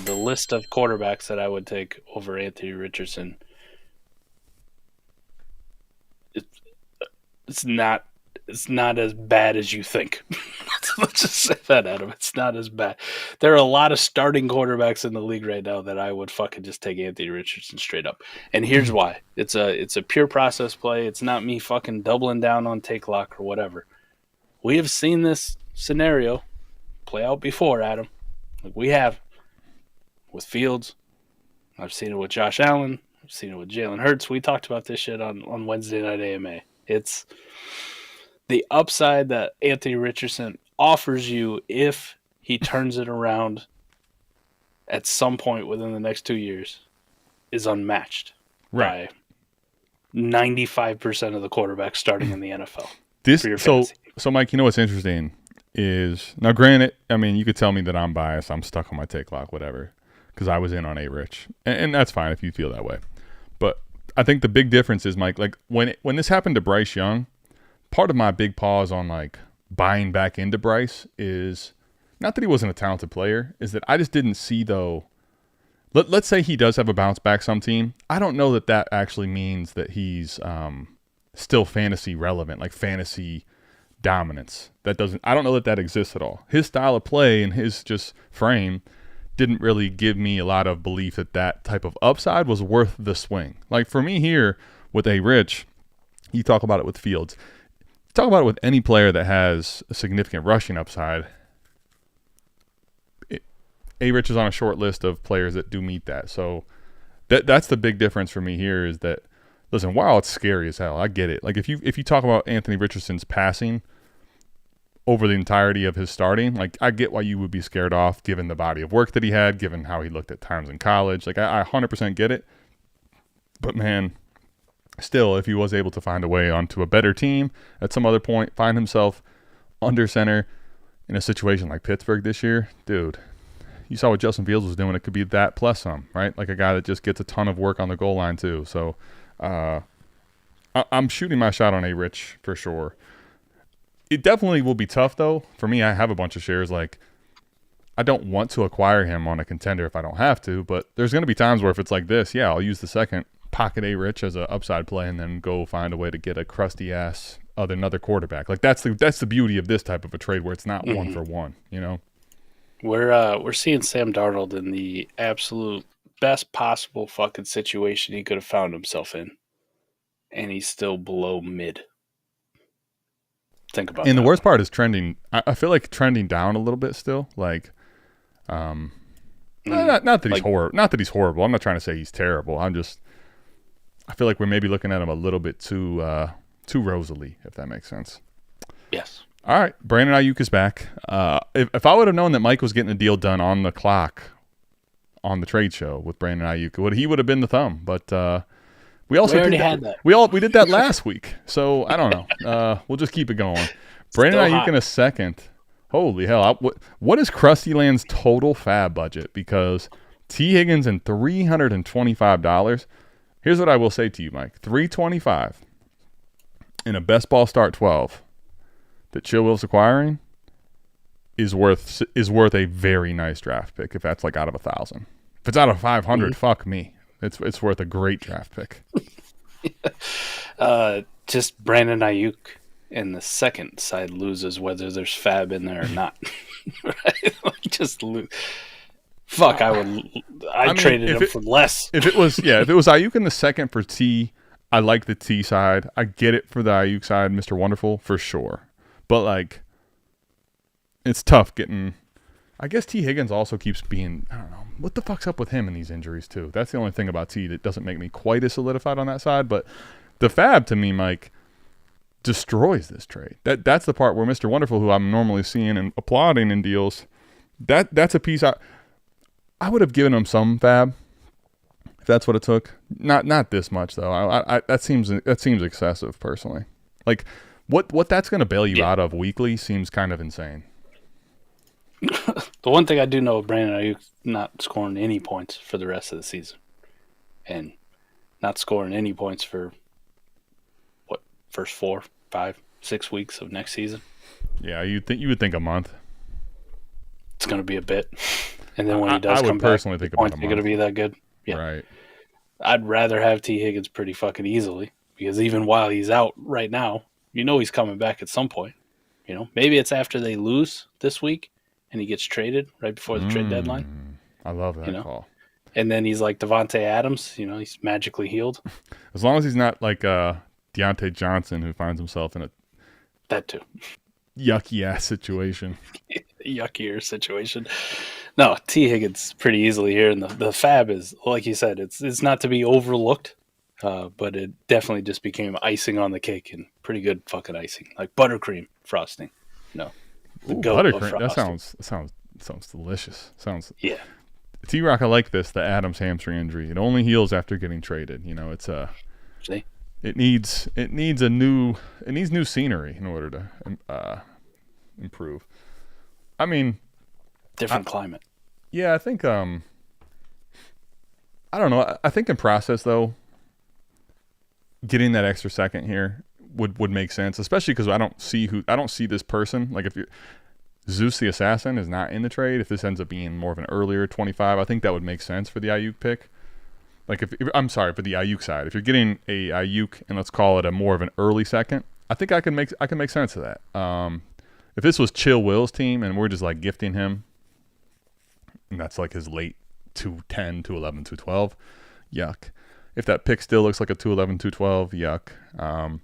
The list of quarterbacks that I would take over Anthony Richardson, it's not as bad as you think. Let's just say that, Adam. It's not as bad. There are a lot of starting quarterbacks in the league right now that I would fucking just take Anthony Richardson straight up. And here's why. It's a pure process play. It's not me fucking doubling down on take lock or whatever. We have seen this scenario play out before, Adam. Like we have with Fields. I've seen it with Josh Allen. I've seen it with Jalen Hurts. We talked about this shit on Wednesday Night AMA. It's the upside that Anthony Richardson offers you if he turns it around at some point within the next 2 years is unmatched by 95% of the quarterbacks starting in the NFL. So Mike, you know what's interesting is, now granted, I mean, you could tell me that I'm biased. I'm stuck on my take lock, whatever, because I was in on A-Rich. And that's fine if you feel that way. But I think the big difference is, Mike, like when this happened to Bryce Young, part of my big pause on like buying back into Bryce is not that he wasn't a talented player, is that I just didn't see, though. Let's say he does have a bounce back some team. I don't know that that actually means that he's still fantasy relevant, like fantasy dominance. I don't know that that exists at all. His style of play and his just frame didn't really give me a lot of belief that that type of upside was worth the swing. Like for me here with A-Rich, you talk about it with Fields. Talk about it with any player that has a significant rushing upside. A-Rich is on a short list of players that do meet that. So that's the big difference for me here is that, listen, while it's scary as hell, I get it. Like if you talk about Anthony Richardson's passing over the entirety of his starting, like I get why you would be scared off given the body of work that he had, given how he looked at times in college. Like I 100% get it. But man, still, if he was able to find a way onto a better team at some other point, find himself under center in a situation like Pittsburgh this year, dude, you saw what Justin Fields was doing. It could be that plus some, right? Like a guy that just gets a ton of work on the goal line too. So I'm shooting my shot on A-Rich for sure. It definitely will be tough, though. For me, I have a bunch of shares. Like, I don't want to acquire him on a contender if I don't have to, but there's going to be times where if it's like this, yeah, I'll use the second pocket A-Rich as an upside play and then go find a way to get a crusty-ass another quarterback. Like, that's the beauty of this type of a trade where it's not one for one, you know? We're seeing Sam Darnold in the absolute best possible fucking situation he could have found himself in, and he's still below mid. Think about that. And the worst part is trending. I feel like trending down a little bit still. Like, not that he's horrible. Not that he's horrible. I'm not trying to say he's terrible. I feel like we're maybe looking at him a little bit too rosily, if that makes sense. Yes. All right, Brandon Aiyuk is back. If I would have known that Mike was getting a deal done on the clock on the trade show with Brandon Aiyuk, he would have been the thumb. But we already had that. We did that last week, so I don't know. We'll just keep it going. Brandon Aiyuk in a second. Holy hell! What is Krusty Land's total fab budget? Because T. Higgins and $325. Here's what I will say to you, Mike: $325 in a best ball start 12 that Chill Will's acquiring is worth a very nice draft pick. If that's like out of 1,000, if it's out of 500, fuck me. It's worth a great draft pick. Just Brandon Aiyuk and the second side loses whether there's fab in there or not. Right? Just lose. Fuck, I'd traded him for less. If it was Aiyuk in the second for T, I like the T side. I get it for the Aiyuk side, Mr. Wonderful, for sure. But like, it's tough getting. I guess T. Higgins also keeps being, I don't know, what the fuck's up with him in these injuries too? That's the only thing about T that doesn't make me quite as solidified on that side. But the fab to me, Mike, destroys this trade. That's the part where Mr. Wonderful, who I'm normally seeing and applauding in deals, that's a piece I would have given him some fab if that's what it took. Not this much though. That seems excessive personally. Like what that's going to bail you out of weekly seems kind of insane. The one thing I do know of Brandon Aiyuk not scoring any points for the rest of the season, and not scoring any points for first 4, 5, 6 weeks of next season. Yeah, you would think a month. It's going to be a bit, and then when he does I would come personally back, think the about points a are month. going to be that good. Yeah, Right. I'd rather have T. Higgins pretty fucking easily because even while he's out right now, you know he's coming back at some point. Maybe it's after they lose this week and he gets traded right before the trade deadline. I love that call. And then he's like Devontae Adams, he's magically healed. As long as he's not like Deontay Johnson, who finds himself in a that too yucky ass situation. Yuckier situation. No, T. Higgins pretty easily here, and the fab is, like you said, it's not to be overlooked, but it definitely just became icing on the cake, and pretty good fucking icing, like buttercream frosting. Ooh, buttercream. That sounds delicious. Yeah. T-Rock, I like this. The Adams hamstring injury. It only heals after getting traded. It's See? It needs new scenery in order to improve. I mean, different climate. Yeah, I think I don't know. I think in process though, getting that extra second here would make sense, especially because I don't see this person. Like if Zeus the Assassin is not in the trade, if this ends up being more of an earlier 25, I think that would make sense for the Aiyuk pick. Like if I'm sorry, for the Aiyuk side, if you're getting a Aiyuk and let's call it a more of an early second, I think I can make sense of that. If this was Chill Will's team and we're just like gifting him, and that's like his late 210, 211, 212, yuck. If that pick still looks like a 211, 212, yuck.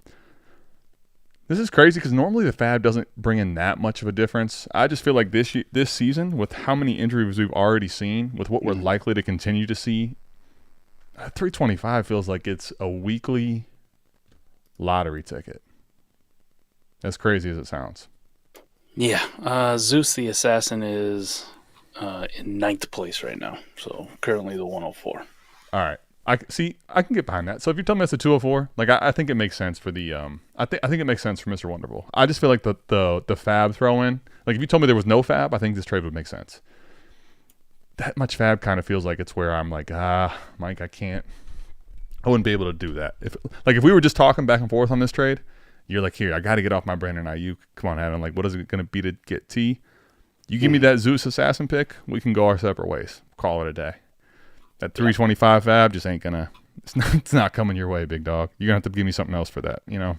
This is crazy because normally the fab doesn't bring in that much of a difference. I just feel like this season, with how many injuries we've already seen, with what we're likely to continue to see, 325 feels like it's a weekly lottery ticket. As crazy as it sounds. Yeah. Zeus the Assassin is in 9th place right now. So currently the 104. All right. I can get behind that. So if you're telling me it's a 204, like I think it makes sense for the I think it makes sense for Mr. Wonderful. I just feel like the fab throw in, like if you told me there was no fab, I think this trade would make sense. That much fab kind of feels like it's where I'm like, Mike, I wouldn't be able to do that. If we were just talking back and forth on this trade, you're like, here, I got to get off my Brandon Aiyuk. Come on, Adam. Like, what is it going to be to get T? You give me that Zeus Assassin pick, we can go our separate ways. Call it a day. That 325 fab just ain't gonna. It's not coming your way, big dog. You're gonna have to give me something else for that. Yeah.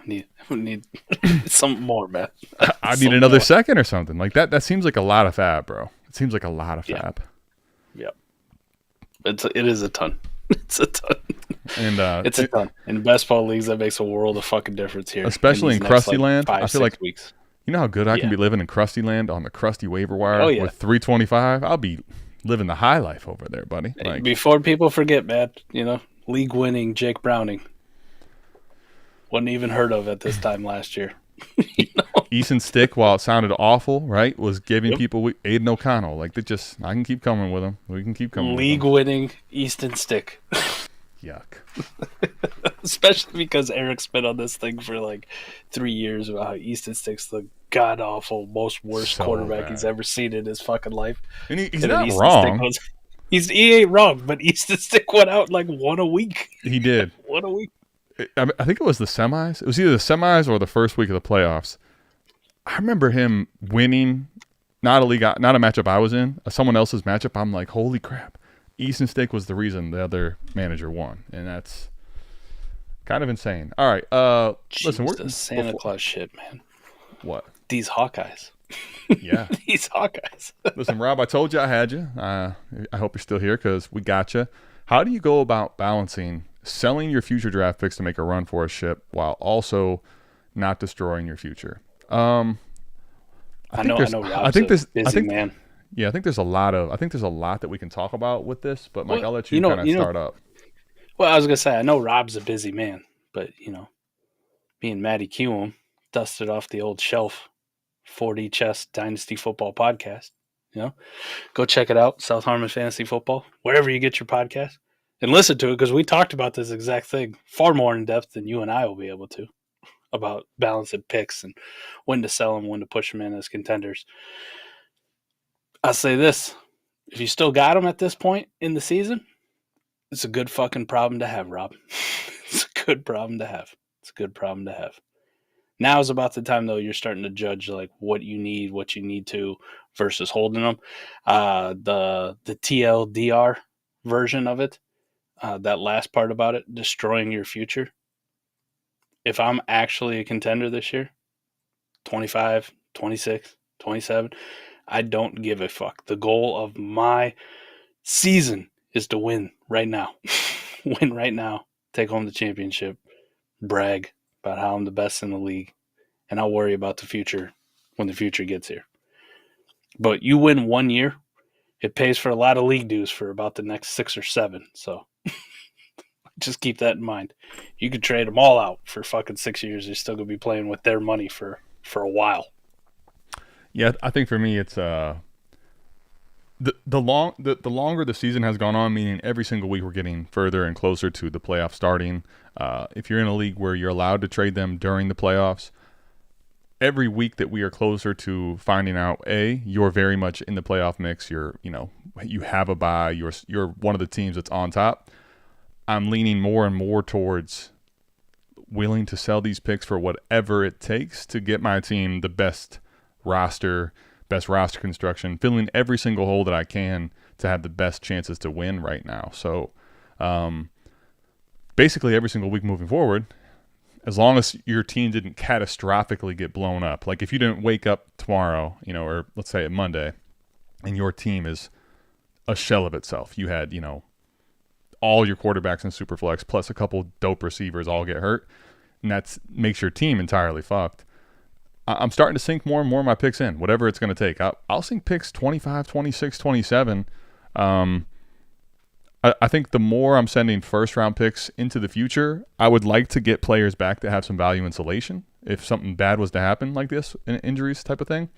need something more, man. I need another second or something like that. That seems like a lot of fab, bro. It seems like a lot of fab. Yep. It is a ton. It's a ton. And it's a ton. In best ball leagues, that makes a world of fucking difference here. Especially in Krusty Land. 5, I feel like weeks. You know how good I can be living in Krusty Land on the Krusty waiver wire with 325? I'll be living the high life over there, buddy. Like, before people forget, man, league winning Jake Browning wasn't even heard of at this time last year. Easton Stick, while it sounded awful, right, was giving people Aiden O'Connell. Like, I can keep coming with them. We can keep coming league with them. winning Easton Stick. Yuck. Especially because Eric's been on this thing for like 3 years about how Easton Stick's the god awful, worst quarterback he's ever seen in his fucking life. And he's not wrong. He ain't wrong, but Easton Stick went out like one a week. He did. One a week. I think it was the semis. It was either the semis or the first week of the playoffs. I remember him winning, not a matchup I was in, someone else's matchup. I'm like, holy crap. Easton Stick was the reason the other manager won, and that's kind of insane. All right, listen, we're Santa Claus shit, man. What? These Hawkeyes. Yeah, these Hawkeyes. Listen, Rob, I told you I had you. I hope you're still here because we got you. How do you go about balancing selling your future draft picks to make a run for a ship while also not destroying your future? I know. Rob's a busy man. Yeah, I think there's a lot that we can talk about with this, but Mike, I'll let you kind of start up. Well, I was gonna say I know Rob's a busy man, but me and Matty Kewum dusted off the old shelf 4D Chess Dynasty Football podcast. Go check it out, South Harmon Fantasy Football, wherever you get your podcast, and listen to it because we talked about this exact thing far more in depth than you and I will be able to about balancing picks and when to sell them, when to push them in as contenders. I'll say this. If you still got them at this point in the season, it's a good fucking problem to have, Rob. It's a good problem to have. Now is about the time, though, you're starting to judge like what you need to versus holding them. The TLDR version of it, that last part about it, destroying your future. if I'm actually a contender this year, 25, 26, 27, I don't give a fuck. The goal of my season is to win right now. Win right now. Take home the championship. Brag about how I'm the best in the league. And I'll worry about the future when the future gets here. But you win 1 year, it pays for a lot of league dues for about the next 6 or 7. So just keep that in mind. You could trade them all out for fucking 6 years. You're still going to be playing with their money for a while. Yeah, I think for me it's the longer the season has gone on, meaning every single week we're getting further and closer to the playoff starting. If you're in a league where you're allowed to trade them during the playoffs, every week that we are closer to finding out, you're very much in the playoff mix. You have a bye. You're one of the teams that's on top. I'm leaning more and more towards willing to sell these picks for whatever it takes to get my team the best roster construction, filling every single hole that I can to have the best chances to win right now. So basically every single week moving forward, as long as your team didn't catastrophically get blown up, like if you didn't wake up tomorrow, or let's say Monday, and your team is a shell of itself. You had, all your quarterbacks in Superflex plus a couple dope receivers all get hurt, and that makes your team entirely fucked. I'm starting to sink more and more of my picks in, whatever it's going to take. I'll sink picks 25, 26, 27. I think the more I'm sending first-round picks into the future, I would like to get players back that have some value insulation if something bad was to happen like this, an injuries type of thing.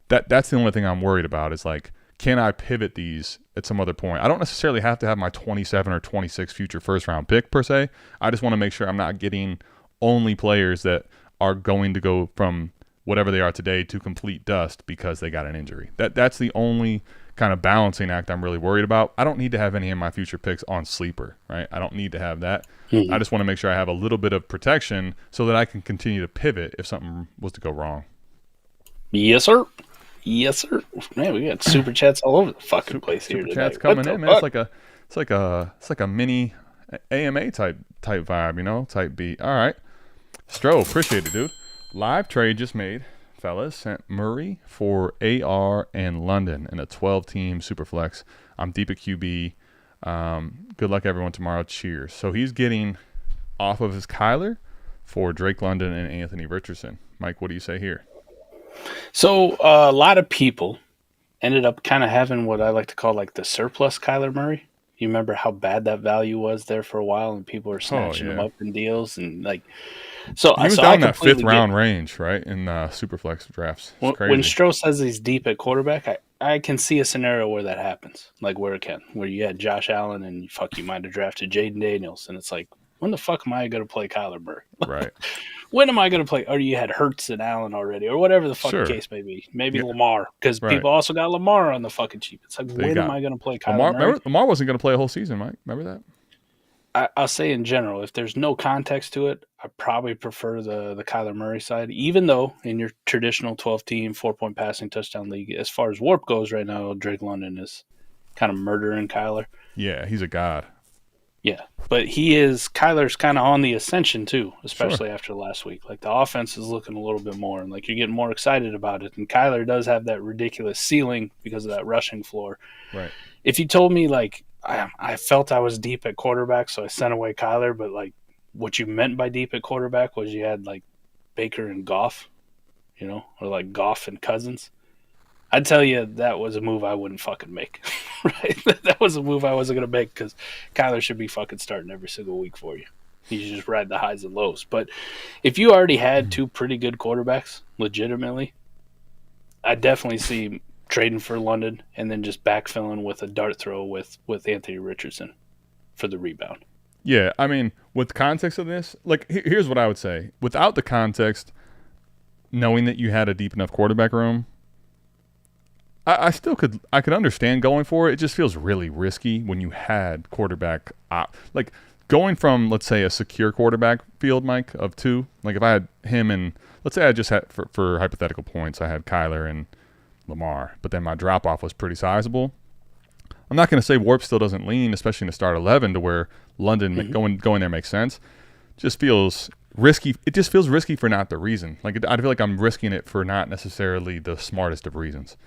That's the only thing I'm worried about is, like, can I pivot these at some other point? I don't necessarily have to have my 27 or 26 future first-round pick per se. I just want to make sure I'm not getting only players that are going to go from whatever they are today to complete dust because they got an injury. That's the only kind of balancing act I'm really worried about. I don't need to have any of my future picks on sleeper, right? I don't need to have that. Mm-hmm. I just want to make sure I have a little bit of protection so that I can continue to pivot if something was to go wrong. Yes, sir. Yes, sir. Man, we got super chats all over the fucking place here. Super chats coming in, man. It's like a mini AMA type vibe, type beat. All right. Stro, appreciate it, dude. Live trade just made, fellas. Sent Murray for AR and London in a 12-team Superflex. I'm deep at QB. Good luck, everyone, tomorrow. Cheers. So he's getting off of his Kyler for Drake London and Anthony Richardson. Mike, what do you say here? So a lot of people ended up kind of having what I like to call like the surplus Kyler Murray. You remember how bad that value was there for a while, and people were snatching him up in deals and like. So he was down in that 5th round range, right, in Superflex drafts. It's crazy. When Stroh says he's deep at quarterback, I can see a scenario where that happens, like where you had Josh Allen and you might have drafted Jaden Daniels, and it's like, when the fuck am I going to play Kyler Murray? Right. When am I going to play? Or you had Hurts and Allen already, or whatever the fucking case may be. Maybe Lamar, because people also got Lamar on the fucking cheap. It's like, when am I going to play Kyler Murray? Lamar wasn't going to play a whole season, Mike. Remember that? I'll say in general, if there's no context to it, I probably prefer the Kyler Murray side, even though in your traditional 12-team, 4-point passing touchdown league, as far as warp goes right now, Drake London is kind of murdering Kyler. Yeah, he's a god. Yeah, but Kyler's kind of on the ascension too, especially after last week. Like the offense is looking a little bit more, and like you're getting more excited about it. And Kyler does have that ridiculous ceiling because of that rushing floor. Right. If you told me like I felt I was deep at quarterback, so I sent away Kyler, but like what you meant by deep at quarterback was you had like Baker and Goff, or like Goff and Cousins. I'd tell you that was a move I wouldn't fucking make, right? That was a move I wasn't going to make because Kyler should be fucking starting every single week for you. You should just ride the highs and lows. But if you already had two pretty good quarterbacks, legitimately, I definitely see trading for London and then just backfilling with a dart throw with Anthony Richardson for the rebound. Yeah, I mean, with the context of this, like here's what I would say. Without the context, knowing that you had a deep enough quarterback room, I could understand going for it. It just feels really risky when you had quarterback like going from, let's say, a secure quarterback field, Mike, of 2. Like if I had him and let's say I just had for hypothetical points, I had Kyler and Lamar, but then my drop off was pretty sizable. I'm not going to say Warp still doesn't lean, especially in the start 11, to where London going there makes sense. Just feels risky. It just feels risky for not the reason. Like I feel like I'm risking it for not necessarily the smartest of reasons.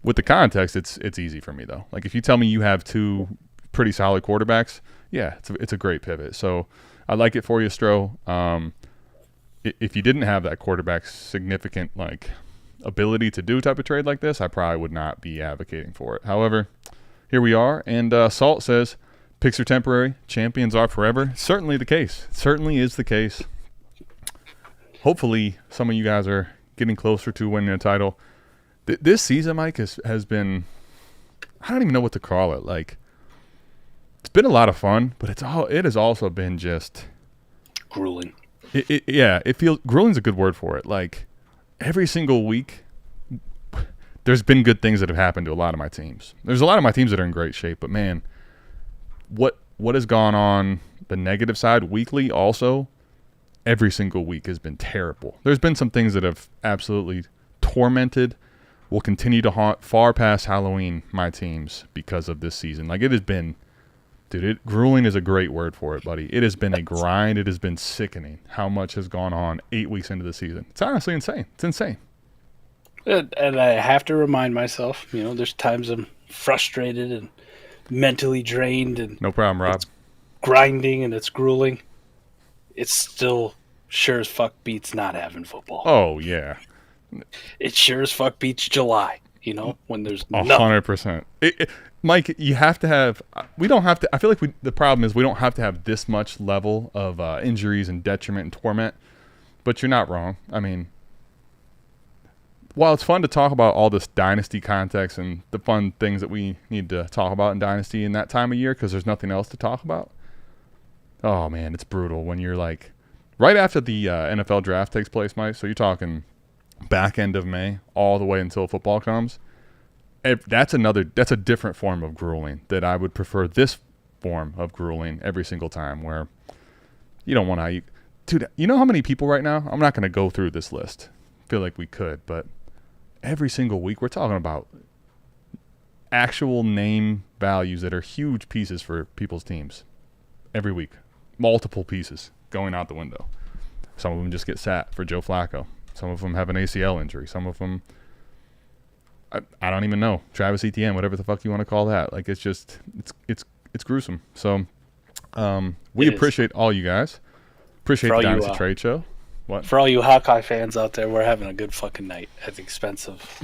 With the context, it's easy for me though. Like if you tell me you have two pretty solid quarterbacks, yeah, it's a great pivot. So I like it for you, Stro. If you didn't have that quarterback's significant like ability to do type of trade like this, I probably would not be advocating for it. However, here we are, and Salt says picks are temporary, champions are forever. Certainly the case. It certainly is the case. Hopefully, some of you guys are getting closer to winning a title. This season, Mike, has been, I don't even know what to call it. Like, it's been a lot of fun, but it has also been just Grueling. It feels grueling's a good word for it. Like every single week, there's been good things that have happened to a lot of my teams. There's a lot of my teams that are in great shape, but man, what has gone on the negative side weekly also, every single week has been terrible. There's been some things that have absolutely tormented, will continue to haunt far past Halloween my teams because of this season. Like it has been, dude, grueling is a great word for it, buddy. It has been a grind. It has been sickening how much has gone on 8 weeks into the season. It's honestly insane. It's insane. And I have to remind myself, there's times I'm frustrated and mentally drained and No problem, Rob. it's grinding and it's grueling. It's still sure as fuck beats not having football. Oh, yeah. It sure as fuck beats July, when there's nothing. 100%. Mike, you have to have – we don't have to – I feel like the problem is we don't have to have this much level of injuries and detriment and torment, but you're not wrong. I mean, while it's fun to talk about all this Dynasty context and the fun things that we need to talk about in Dynasty in that time of year because there's nothing else to talk about, oh, man, it's brutal when you're like – right after the NFL draft takes place, Mike, so you're talking back end of May all the way until football comes. That's a different form of grueling that I would prefer this form of grueling every single time where you don't want to, dude, you know how many people right now, I'm not going to go through this list. I feel like we could, but every single week we're talking about actual name values that are huge pieces for people's teams every week. Multiple pieces going out the window. Some of them just get sat for Joe Flacco. Some of them have an ACL injury. Some of them, I don't even know. Travis Etienne, whatever the fuck you want to call that. Like, it's just, it's gruesome. So, we appreciate all you guys. Appreciate the Dynasty Trade Show. What? For all you Hawkeye fans out there, we're having a good fucking night at the expense of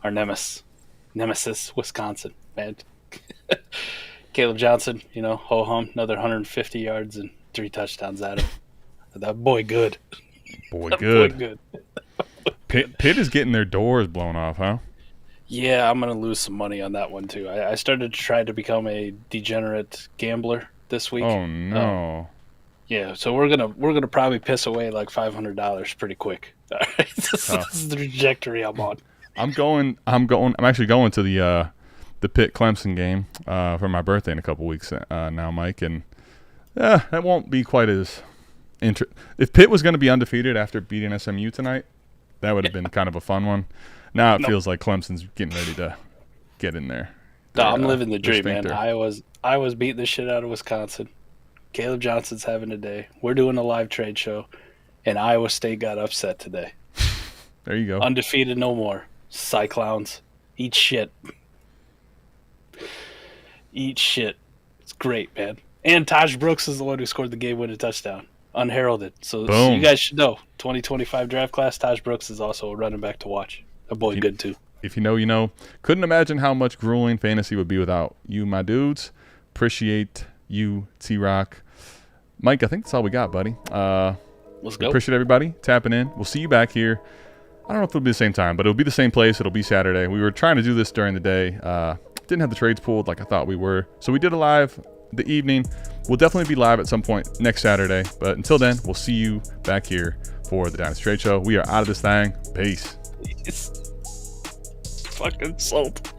our nemesis, Wisconsin, man. Caleb Johnson, ho-hum, another 150 yards and 3 touchdowns at him. That boy good. Boy That good. boy good. Pitt is getting their doors blown off, huh? Yeah, I'm going to lose some money on that one, too. I started to try to become a degenerate gambler this week. Oh, no. Yeah, so we're gonna probably piss away like $500 pretty quick. All right, this is the trajectory I'm on. I'm actually going to the Pitt Clemson game for my birthday in a couple weeks now, Mike, and that won't be quite as if Pitt was going to be undefeated after beating SMU tonight, that would have been kind of a fun one. Now it feels like Clemson's getting ready to get in there. No, I'm living the dream, man. I was beating the shit out of Wisconsin. Caleb Johnson's having a day. We're doing a live trade show, and Iowa State got upset today. There you go. Undefeated no more. Cyclowns. Eat shit. Eat shit. It's great, man. And Taj Brooks is the one who scored the game-winning touchdown. Unheralded. So you guys should know, 2025 draft class, Taj Brooks is also a running back to watch. A boy good, too. If you know, you know. Couldn't imagine how much grueling fantasy would be without you, my dudes. Appreciate you, T-Rock. Mike, I think that's all we got, buddy. Let's go. Appreciate everybody tapping in. We'll see you back here. I don't know if it'll be the same time, but it'll be the same place. It'll be Saturday. We were trying to do this during the day. Didn't have the trades pulled like I thought we were. So we did a live the evening. We'll definitely be live at some point next Saturday. But until then, we'll see you back here for the Dynasty Trade Show. We are out of this thing. Peace. It's fucking salt.